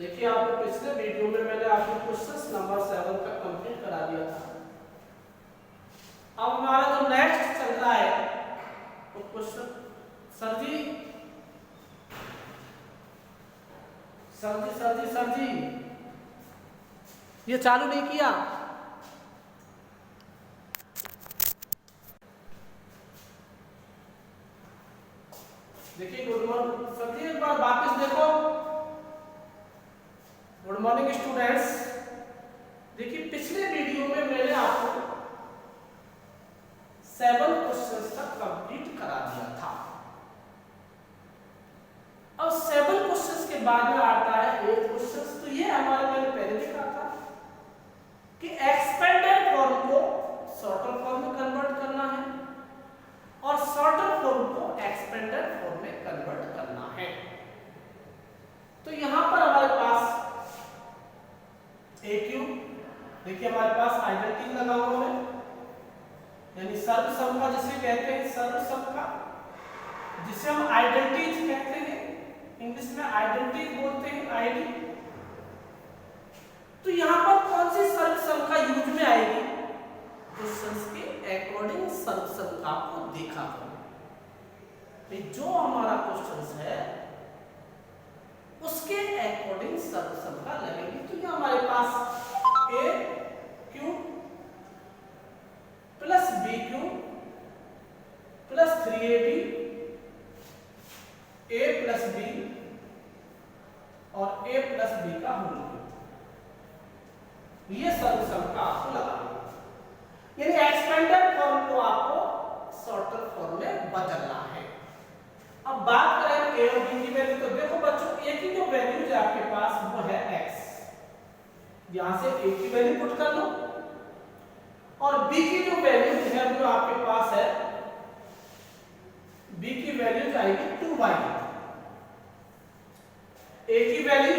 देखिए आपको पिछले वीडियो में मैंने आपको क्वेश्चन नंबर 7 का कंप्लीट करा दिया था। अब हमारा जो नेक्स्ट चल रहा है वो क्वेश्चन सर जी ये चालू नहीं किया। देखिए गुड मॉर्निंग सर जी, एक बार वापस देखो। Good morning students. देखिए पिछले वीडियो में मैंने आपको 7 क्वेश्चंस तक कंप्लीट करा दिया था। अब 7 क्वेश्चंस के बाद में आता है 8 क्वेश्चंस। तो ये हमारे मैंने पहले देखा था कि एक्सपेंडेड फॉर्म को शॉर्टर फॉर्म में कन्वर्ट करना है और शॉर्टर फॉर्म को एक्सपेंडेड फॉर्म में कन्वर्ट करना है। तो यहां पर हमारे पास AQ, देखिए हमारे पास आइडेंटिटी लगा हुआ है, यानी सर्वसम का जिसे कहते हैं, सर्वसम का जिसे हम आइडेंटिटी कहते हैं, इंग्लिश में आइडेंटिटी बोलते हैं, आईडी। तो यहां पर कौन सी सर्वसम का यूज में आएगी? क्वेश्चंस के अकॉर्डिंग सर्वसम का आपको देखा था। जो हमारा क्वेश्चंस है उसके अकॉर्डिंग सर्वसम का लगेगी। तो ये हमारे पास AQ plus BQ plus 3AB A plus B और A प्लस B का होल क्यूब, ये सर्वसम का आपको लगाना, यानी एक्सपेंडेड फॉर्म को आपको शॉर्टर फॉर्म में बदलना है। अब बात करें A और B की वैल्यू, तो देखो बच्चों A की जो वैल्यू है आपके पास वो है x। यहां से A की वैल्यू पुट कर लो और B की जो वैल्यू है वो आपके पास है, B की वैल्यू आएगी 2y। A की वैल्यू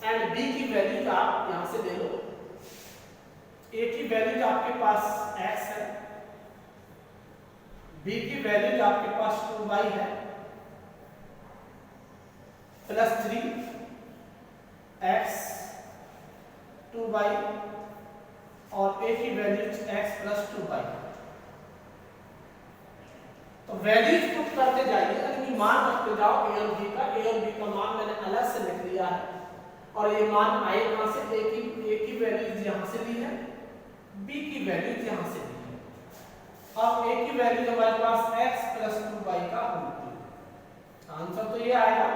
एंड B की वैल्यू आप यहां से ले लो। A की वैल्यू आपके पास x है, B की वैल्यू आपके पास 2y है प्लस 3x 2y और A की वैल्यू x प्लस 2y। तो वैल्यूज पुट करते जाइए, यानी मान रखते जाओ A और B का। A और B का मान मैंने अलग से लिख लिया है और ये मान आए कहां से? A की वैल्यूज यहां से ली है, B की वैल्यूज यहां से ली है। अब A की वैल्यू हमारे पास x प्लस 2y का होल क्यूब, आंसर तो ये आएगा।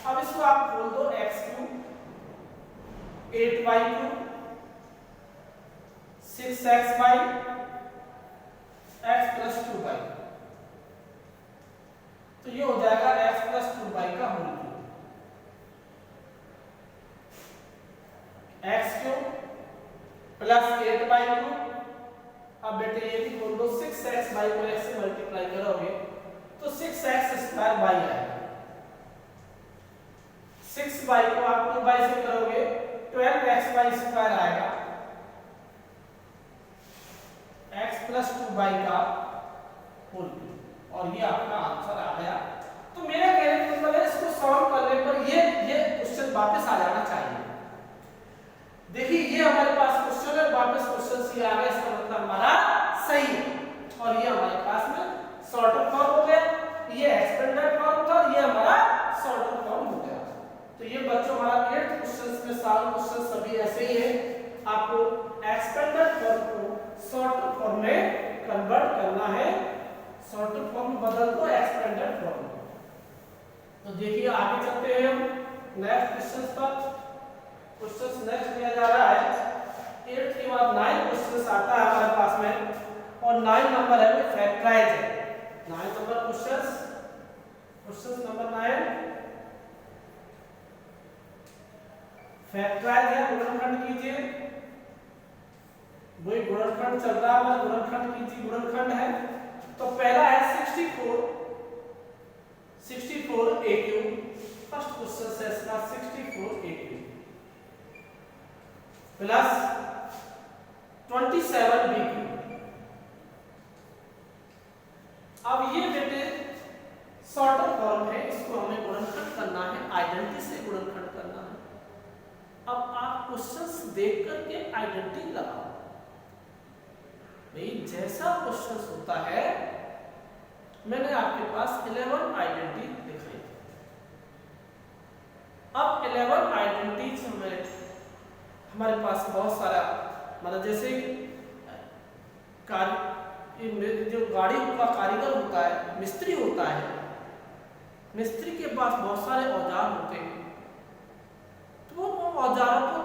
अब इसको आप बोल दो x cube 8y cube 6xy x plus 2y, तो ये हो जाएगा x प्लस 2y का whole cube. x cube plus 8y cube, अब बेटे ये भी बोल दो 6xy को x से मल्टीप्लाई करोगे तो 6x स्क्वायर y आएगा। 6y को आप 2y से करोगे 12xy स्क्वायर आएगा, x प्लस 2y का होल क्यूब, और ये आपका आंसर आ गया। तो मेरा कहने का मतलब है इसको सॉल्व करने पर ये क्वेश्चन वापस आ जाना चाहिए। देखिए ये हमारे पास क्वेश्चन है, वापस क्वेश्चन से आ गया, इसका मतलब हमारा सही है। और ये हमारे पास में शॉर्टर फॉर्म हो गया, ये एक्सपेंडेड फॉर्म था, ये हमारा शॉर्टर फॉर्म हो गया। तो ये बच्चों हमारा 8 क्वेश्चंस में सारे क्वेश्चन सभी ऐसे ही है। आपको एक्सपेंडेड फॉर्म को शॉर्टर फॉर्म में कन्वर्ट करना है, शॉर्टर फॉर्म बदल दो एक्सपेंडेड फॉर्म। तो देखिए आगे चलते हैं हम नेक्स्ट क्वेश्चन पर। क्वेश्चन नेक्स्ट किया जा रहा है 8 के बाद 9 क्वेश्चन आता है हमारे पास में, और 9 नंबर है वो फैक्टराइज है। 9 नंबर क्वेश्चन नंबर 9 फैक्टराइज है। गुणनखंड कीजिए, वही गुणनखंड चल रहा है, गुणनखंड कीजिए। गुणनखंड है तो पहला है 64 AQ। फर्स्ट क्वेश्चन है इसका 64 AQ प्लस 27 BQ। अब ये बेटे शॉर्टर फॉर्म है, इसको हमें गुणनखंड करना है, आइडेंटिटी से गुणनखंड करना है। क्वेश्चंस देख करके आइडेंटिटी लगाओ। भाई जैसा क्वेश्चंस होता है, मैंने आपके पास 11 आइडेंटिटी दिखाई। अब 11 आइडेंटिटीज में हमारे पास बहुत सारा, मतलब जैसे जो गाड़ी का कारीगर होता है, मिस्त्री होता है, मिस्त्री के पास बहुत सारे औजार होते हैं, तो वो औजारों को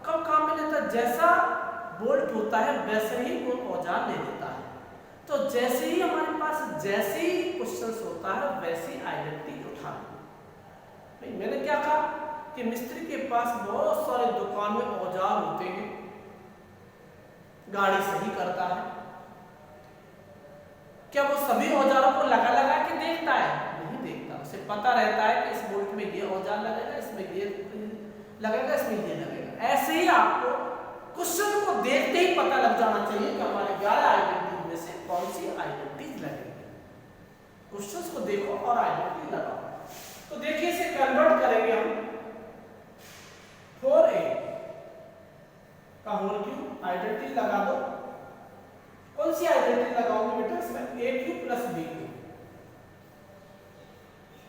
कब काम में लेता है? जैसा बोल्ट होता है वैसे ही वो औजार ले लेता है। तो जैसे ही हमारे पास जैसे ही क्वेश्चंस होता है वैसी आइडेंटिटी उठा। मैंने क्या कहा कि मिस्त्री के पास बहुत सारे दुकान में औजार होते हैं, गाड़ी सही करता है, क्या वो सभी औजारों को लगा लगा के देखता है? नहीं देखता। उसे पता रहता है कि इस बोल्ट में ये औजार लगेगा, इसमें ये लगेगा, इसमें ये लगेगा। ऐसे ही आपको क्वेश्चन को देखते ही पता लग जाना चाहिए कि हमारे 11 आइडेंटिटी में से कौन सी आइडेंटिटी लगेगी। क्वेश्चंस को देखो और आइडेंटिटी लगाओ। तो देखिए इसे कन्वर्ट करेंगे हम 4a का होल क्यूब, आइडेंटिटी लगा दो। कौन सी आइडेंटिटी लगाओगे बेटा? इसमें a cube plus b cube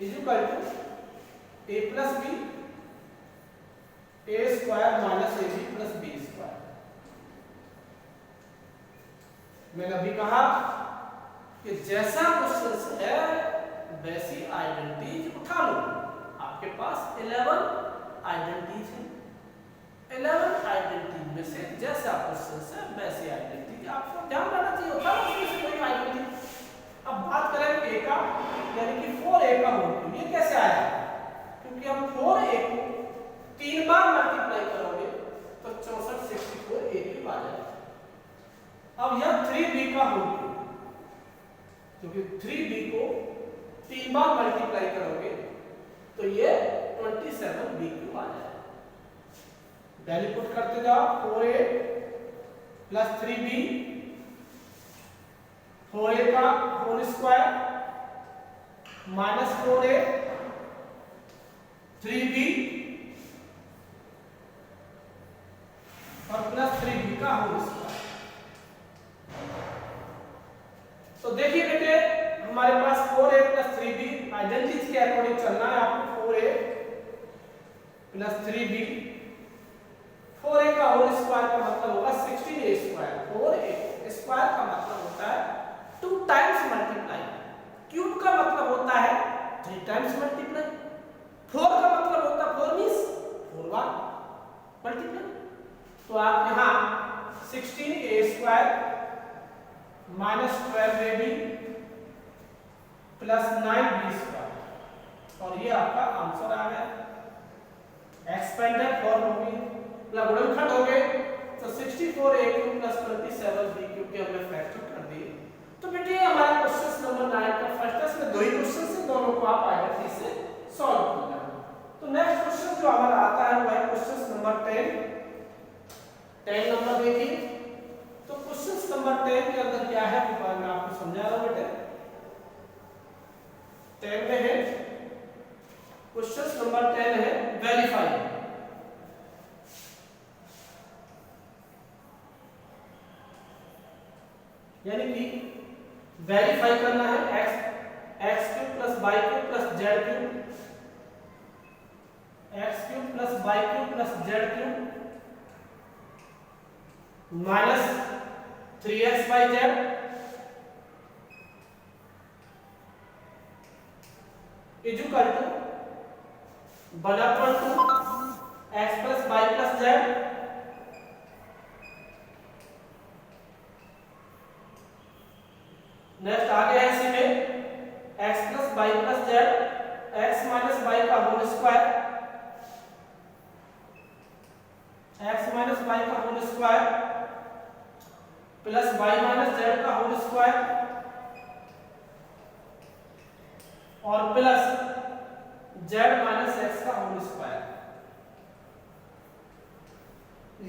is equal to a plus b a square minus ab plus b square. मैंने अभी कहा कि जैसा क्वेश्चन है वैसी आइडेंटिटी उठा लो। आपके पास 11 आइडेंटिटीज हैं, 11 आइडेंटिटी में से जैसा क्वेश्चन है वैसी आइडेंटिटी आपको ध्यान रखना चाहिए। होता है उसमें से कोई आइडेंटिटी। अब बात करें a का, यानी कि 4a का होल क्यूब। ये कैसे आया? क्योंकि हम 4a को 3 बार मल्टीप्लाई करोगे तो 64 64 a क्यूब आ जाएगा। अब यह 3b का होल क्यूब, क्योंकि 3b को 3 बार मल्टीप्लाई करोगे तो ये 27b क्यूब आ जाएगा। वैल्यू पुट करते जाओ। 4a प्लस 3b, 4a का whole square minus 4a, 3b और प्लस 3b का होल स्क्वायर। तो देखिए बेटे हमारे पास 4a प्लस 3b आइडेंटिटीज के अकॉर्डिंग चलना है आपको। 4a प्लस 3b, 4a का होल स्क्वायर का मतलब होगा 16a स्क्वायर। 4a स्क्वायर का मतलब होता है 2 टाइम्स मल्टीप्लाई, क्यूब का मतलब होता है 3 टाइम्स मल्टीप्लाई, 4 का मतलब होता है 4 मींस 4 बार मल्टीप्लाई। तो आप यहां 16a square minus 12ab plus 9b square, और ये आपका आंसर आ गया। एक्सपेंडेड फॉर्म होगी, गुणनखंड हो गए तो 64a cube plus 27b cube के हमने फैक्टर कर दिए। तो बेटे हमारा क्वेश्चन नंबर 9 का फर्स्ट है। इसमें दो ही क्वेश्चन से, दोनों को आप आइडेंटिटी से सॉल्व करना है। तो नेक्स्ट क्वेश्चन जो हमारा आता है वो है क्वेश्चन नंबर 10 नंबर देखिए। तो क्वेश्चन नंबर 10 के अंदर क्या है वो मैं आपको समझा रहा हूं बेटे। 10 में है क्वेश्चन नंबर 10 है वेरीफाई। यानी कि वेरीफाई करना है x cube plus y cube plus z cube, x cube plus y cube plus z cube minus 3xyz is equal to 1/2 x plus y plus z। Next आगे है इसी में x plus y plus z, x minus y का whole square, x minus y का whole square plus y minus z का whole square और plus z minus x का whole square.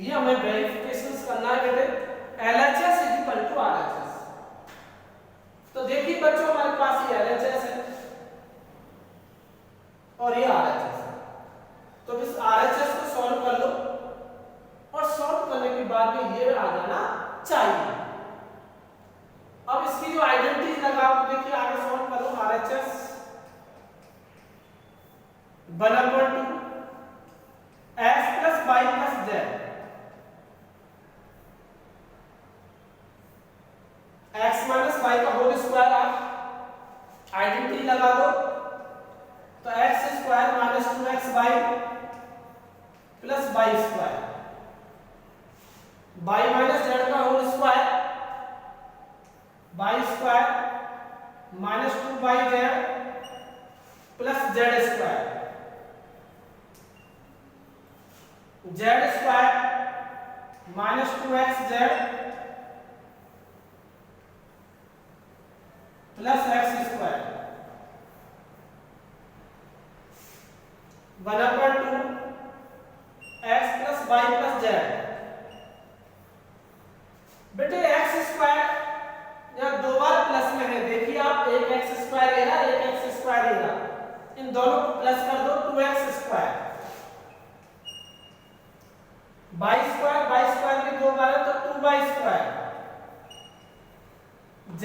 ये हमें वेरिफिकेशन करना है बेटे। LHS is equal to RHS। तो देखिए बच्चों हमारे पास ये LHS है और ये RHS है। तो इस RHS को सॉल्व कर लो 1/2 x plus y plus z, x minus y का होल स्क्वायर आप आइडेंटिटी लगा दो तो x square minus 2xy plus y square, y minus z का whole square, y square minus 2yz plus z square, z square minus 2xz plus x square, 1/2 x plus y plus z। बेटे x स्क्वायर यहाँ दो बार plus में है, देखिए आप एक x स्क्वायर ले रहा एक x स्क्वायर ले रहा, इन दोनों को प्लस कर दो 2x स्क्वायर, y स्क्वायर भी दो बार है तो 2y स्क्वायर, z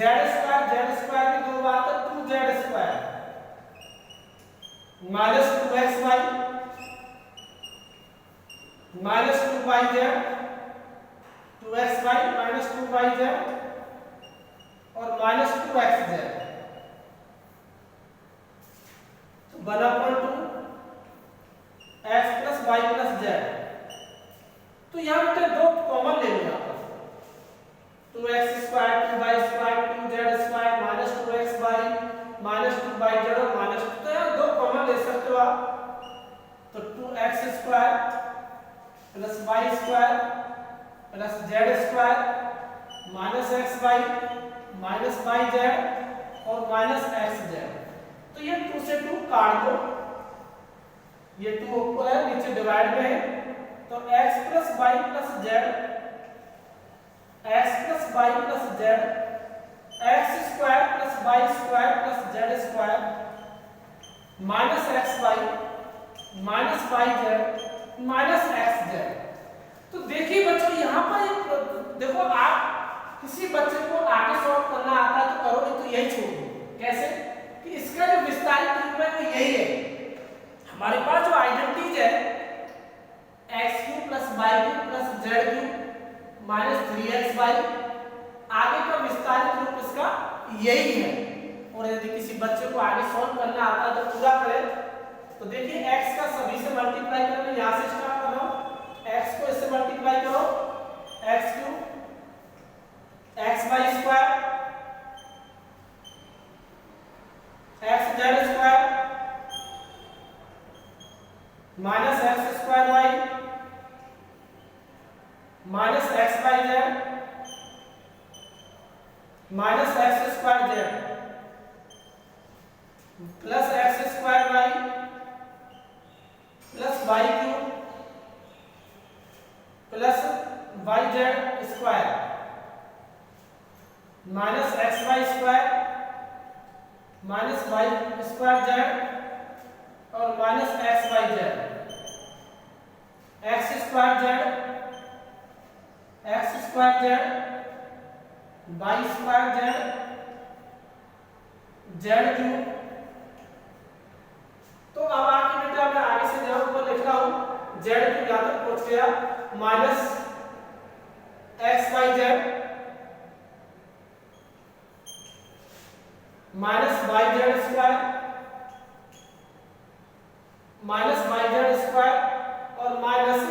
स्क्वायर भी दो बार तो 2z square, minus 2xy minus 2yz, 2xy minus 2yz और माइनस 2xz, तो 1/2 x plus y plus z। तो यहाँ पे दो कॉमन ले लो यहाँ पर, 2x square 2y square 2z square minus 2xy minus 2yz और माइनस, तो यहाँ दो कॉमन ले सकते हो आप, तो 2x square plus y square plus z square minus xy minus yz और माइनस xz। तो ये 2 से 2 काट दो, ये 2 ऊपर है नीचे डिवाइड में है, तो x plus y plus z, x plus y plus z, x square plus y square plus z square minus xy minus yz minus xz। तो देखिए बच्चों यहाँ पर एक देखो, आप किसी बच्चे को आगे सॉल्व करना आता है तो करो, नहीं तो यही छोड़ दो। कैसे कि इसका जो विस्तारित रूप है वो यही है, हमारे पास जो आइडेंटिटीज है x³ plus y³ plus z³ minus 3xy, आगे का विस्तारित रूप इसका यही है। और यदि किसी बच्चे को आगे सॉल्व करना आता है तो पूरा करें, तो देखिए x का सभी से मल्टीप्लाई करना, यहाँ से स्टार्ट कर रहा हूँ, x को इससे मल्टीप्लाई करो, x³ xy square xz square minus x square y minus xyz minus x square z plus x square y plus y³ plus yz square minus xy square minus y square z और minus xyz, x square z x square z y square z z³। तो अब आगे बेटा मैं आगे से जहां ऊपर लिख रहा हूं z³ यहां तक पहुंच गया, minus xyz minus yz square minus yz square और माइनस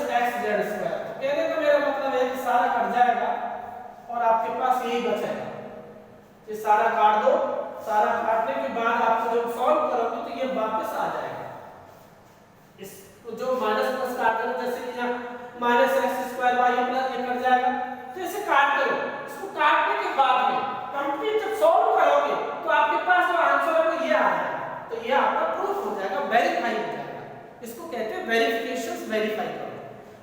xz स्क्वायर। कहने का मेरा मतलब है कि सारा कट जाएगा और आपके पास यही बचेगा, ये सारा काट दो, सारा काटने के बाद आपको जब सॉल्व करोगे तो ये वापस आ जाएगा, इसको जो माइनस प्लस काट देना, जैसे कि यहाँ minus x square y plus ये कट जाएगा, तो इसे काट दो, इसको काटने के बाद में कंप्लीट जब सॉल्व करोगे तो आपके पास जो आंसर है वो ये आ जाएगा, तो ये आपका प्रूफ हो जाएगा, वेरीफाई हो जाएगा। इसको कहते हैं वेरिफिकेशंस, वेरीफाई करो,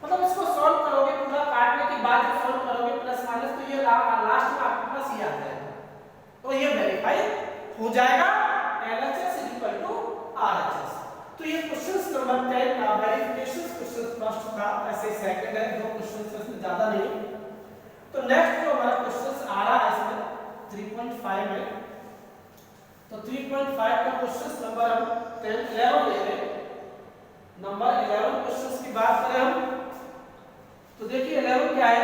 मतलब इसको सॉल्व करोगे, पूरा काटने के बाद जब सॉल्व करोगे प्लस माइनस, तो ये लास्ट में आपके पास ये आ जाएगा, तो ये वेरीफाई हो जाएगा, LHS = RHS। तो ये क्वेश्चंस नंबर 10 का वेरिफिकेशंस क्वेश्चन फर्स्ट का, ऐसे सेकंड है, दो क्वेश्चंस इसमें ज्यादा नहीं। तो नेक्स्ट जो हमारा क्वेश्चंस आ रहा है इसमें 3.5 में, तो 3.5 का क्वेश्चन नंबर हम 11 ले रहे हैं। नंबर 11 क्वेश्चन की बात करें हम तो देखिए 11 क्या है,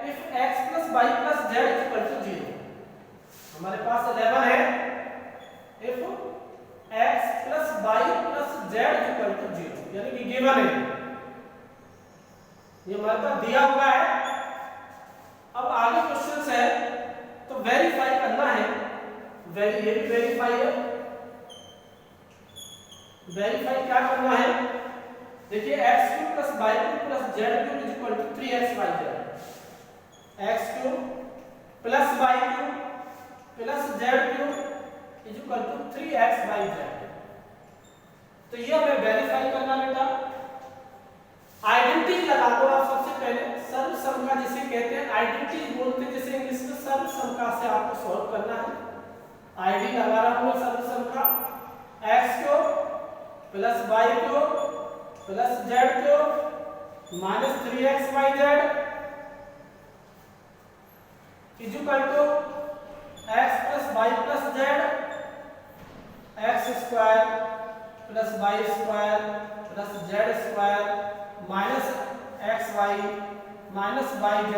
if x plus y plus z is equal to 0। हमारे पास 11 है, if x plus y plus z is equal to 0, यानी कि गिवन है, ये हमारे पास दिया हुआ है। अब आगे क्वेश्चन है तो वेरीफाई करना है, ये भी वेरीफाई है। वेरीफाई क्या करना है, देखिए x³ plus y³ plus z³ is equal to 3xyz। x³ plus y³ plus z³ is equal to 3xyz। तो ये हमें वेरीफाई करना बेटा। आइडेंटिटी लगा दो आप सबसे पहले, सर्वसम का जिसे कहते हैं, आइडेंटिटी बोलते हैं जैसे इंग्लिश में, सर्वसम का से आपको सॉल्व करना है। आईडी लगा रहा हूं सर्वसम का, x³ plus y³ plus z³ minus 3xyz is equal to x plus y plus z, x square plus y square plus z square minus xy minus yz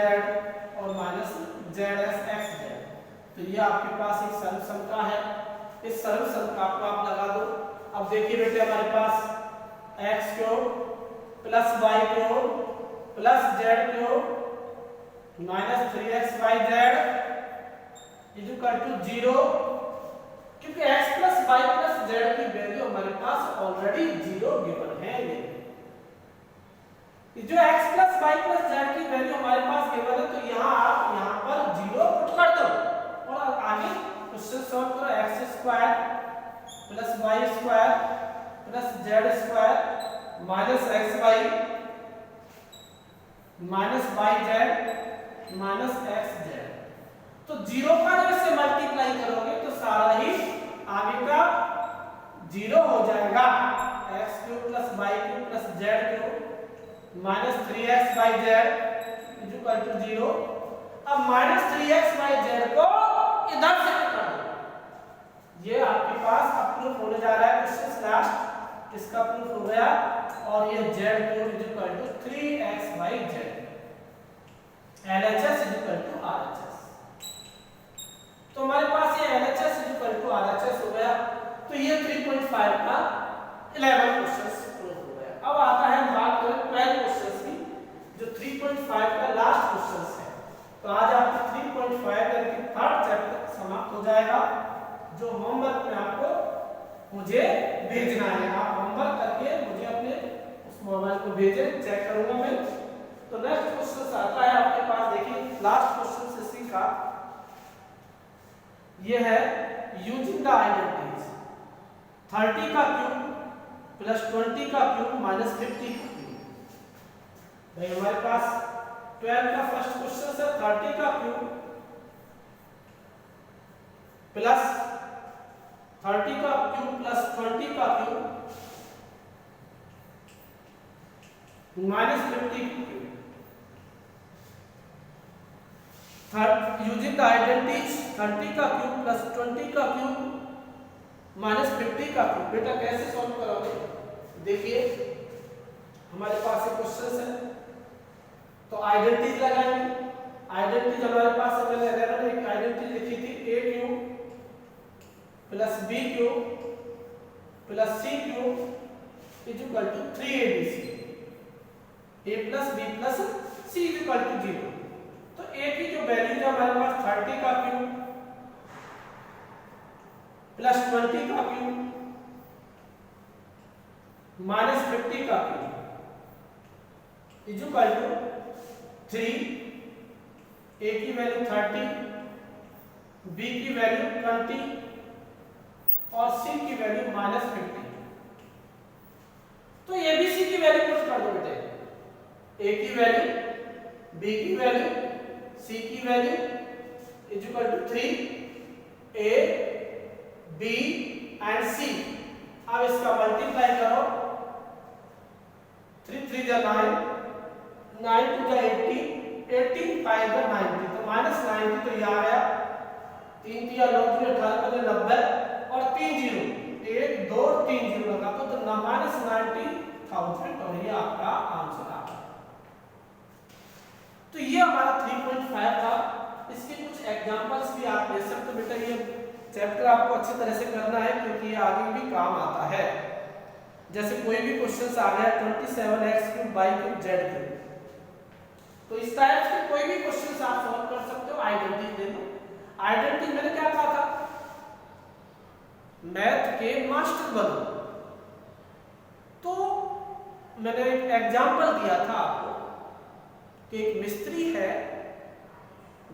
और minus zxz। तो ये आपके पास एक सर्वसम का है, इस सर्वसम का को आप लगा दो। अब देखिए बेटे हमारे पास x³ plus y³ plus z³ minus 3xyz is equal to 0, क्योंकि x plus y plus z की वैल्यू हमारे पास ऑलरेडी 0 गिवन है। ये जो x plus y plus z की वैल्यू हमारे पास गिवन है, तो यहाँ आप यहाँ पर 0 पुट कर दो और आगे क्वेश्चन सॉल्व करो। x² plus y² plus z² minus xy minus yz minus xz। तो 0 का जब इससे मल्टीप्लाई करोगे तो सारा ही आगे का 0 हो जाएगा। x³ plus y³ plus z³ minus 3xyz is equal to 0। अब minus 3xyz को इधर से कर दो, ये आपके पास प्रूफ होने जा रहा है क्वेश्चन लास्ट, इसका प्रूफ हो गया। और ये z³ is equal to 3xyz, LHS is equal to RHS। तो हमारे पास ये LHS is equal to RHS हो गया। तो ये 3.5 का 11 क्वेश्चंस प्रूफ हो गया। अब आता है बात करें 12 क्वेश्चंस की, जो 3.5 का लास्ट क्वेश्चंस है। तो आज आपका 3.5 करके थर्ड चैप्टर समाप्त हो जाएगा, जो होमवर्क में आपको मुझे भेजना है। आप होमवर्क करके मुझे अपने उस मोबाइल को भेजें, चेक करूंगा मैं। तो नेक्स्ट क्वेश्चन आता है आपके पास, देखिए लास्ट क्वेश्चन इसी का ये है, यूजिंग द आइडेंटिटीज 30 का क्यूब प्लस 20 का क्यूब माइनस 50 का क्यूब। भाई हमारे पास 12 का फर्स्ट क्वेश्चन है, 30 का क्यूब प्लस 30 का क्यूब प्लस 20 का क्यूब माइनस 50 का क्यूब। यूजिंग द आइडेंटिटीज 30 का क्यूब प्लस 20 का क्यूब माइनस 50 का क्यूब। बेटा कैसे सॉल्व करोगे, देखिए हमारे पास एक क्वेश्चन है, तो आइडेंटिटीज लगाएंगे। आइडेंटिटीज हमारे पास मैंने 11 एक आइडेंटिटी लिखी थी, a cube plus b cube plus c cube is equal to 3abc, a plus b plus c is equal to 0। तो a की जो वैल्यू है हमारे पास 30 का क्यूब प्लस 20 का क्यूब माइनस 50 का cube is equal to 3। a की value 30, b की वैल्यू 20 और c की वैल्यू माइनस 50। तो abc की वैल्यू पुट कर दो बेटे, a की वैल्यू, b की वैल्यू, c की value is equal to 3a b and c। अब इसका मल्टीप्लाई करो, 3 3 जा 9, 9 2 जा 18, 18 5 जा 90, तो माइनस 90 तो ये आ गया। 3 3 9 3 18 90 और 3 जीरो, 1 2 3 जीरो लगा तो -90,000 और ये आपका आंसर आ गया। तो ये हमारा 3.5 था। इसके कुछ एग्जांपल्स भी आप ले सकते हो बेटा। ये चैप्टर आपको अच्छी तरह से करना है क्योंकि ये आगे भी काम आता है। जैसे कोई भी क्वेश्चन आ गया 27x³ y³ z³, तो इस टाइप के कोई भी क्वेश्चन आप सॉल्व कर सकते हो। आइडेंटिटी दे दो। आइडेंटिटी मैंने क्या कहा था, मैथ के मास्टर बनो। तो मैंने एक एग्जांपल दिया था आपको कि एक मिस्त्री है,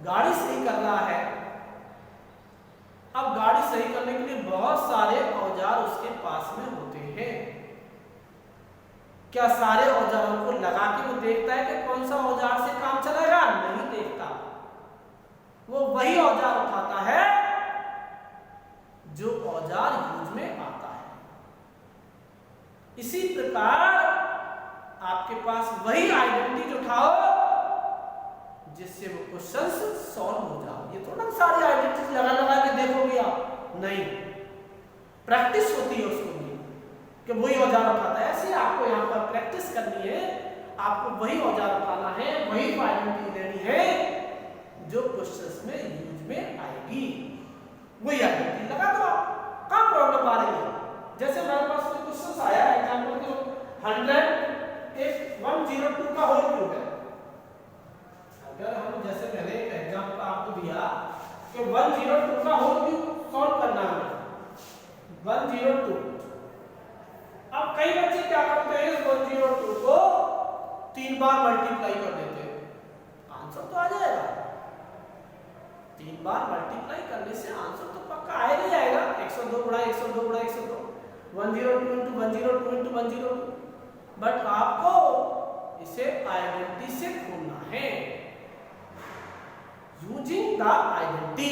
गाड़ी सही कर रहा है। अब गाड़ी सही करने के लिए बहुत सारे औजार उसके पास में होते हैं। क्या सारे औजारों को लगा के वो देखता है कि कौन सा औजार से काम चलेगा? नहीं देखता। वो वही औजार उठाता है जो औजार यूज में आता है। इसी प्रकार आपके पास वही आइडेंटिटी उठाओ जिससे वो क्वेश्चंस सॉल्व हो जाओ। ये थोड़ा सारी आइडेंटिटी लगा के देखोगे आप, नहीं, प्रैक्टिस होती है उसको भी कि वही औजार उठाता है। ऐसे आपको यहाँ पर प्रैक्टिस करनी है। आपको वही औजार उठाना है, वही आइडेंटिटी लेनी है जो क्वेश्चंस में यूज में आएगी। वही आइडेंटिटी लगा दो आप। कहाँ प्रॉब्लम आ रही है? जैसे हमारे पास कोई क्वेश्चन आया एग्जांपल के 102 का होल क्यूब है। अगर हम जैसे पहले एक एग्जांपल आपको दिया कि 102 का होल क्यूब सॉल्व करना है 102। अब कई बच्चे क्या करते हैं, 102 को 3 बार मल्टीप्लाई कर देते हैं, आंसर तो आ जाएगा। 3 बार मल्टीप्लाई करने से आंसर तो पक्का आएगा ही आएगा। 102 गुणा 102 गुणा 102, 102 into 102 into 102। बट आपको इसे आइडेंटिटी से खोलना है। यूजिंग द आइडेंटिटी,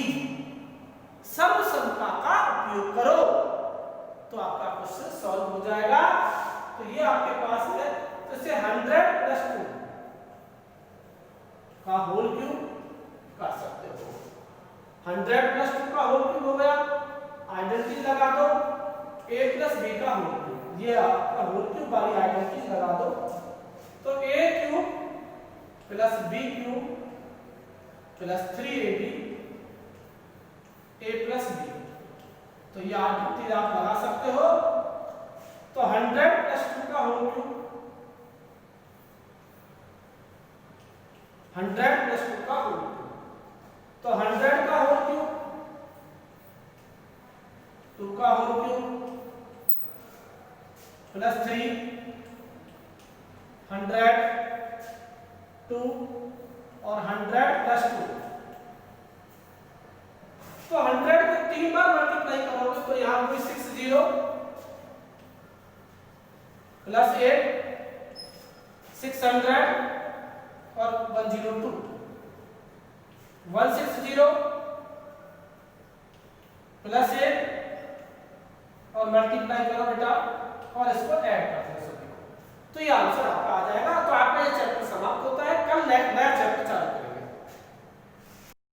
सर्वसमता का उपयोग करो तो आपका क्वेश्चन सॉल्व हो जाएगा। तो ये आपके पास है। तो इसे 100 + 2 का होल क्यूब कर सकते हो। 100 + 2 का होल क्यूब हो गया। आइडेंटिटी लगा दो, a + b का होल क्यूब। ये आपका होल क्यूब वाली आइडेंटिटी लगा दो। तो a³ + b³ + 3ab a + b। तो ये आइडेंटिटी आप लगा सकते हो। तो 100 + 2 का होल क्यूब, 100 + 2 का होल क्यूब। तो 100 का होल क्यूब, 2 का होल क्यूब + 3, 100, 2 और 100 + 2। तो 100 को 3 बार मल्टीप्लाई करोगे तो यहां कोई 60 + 8, 600 और 102, 160 + 8 और मल्टीप्लाई करो बेटा और इसको ऐड कर दो सभी को। तो ये आंसर आपका आ जाएगा। तो आपका ये चैप्टर समाप्त होता है। कल नया चैप्टर चालू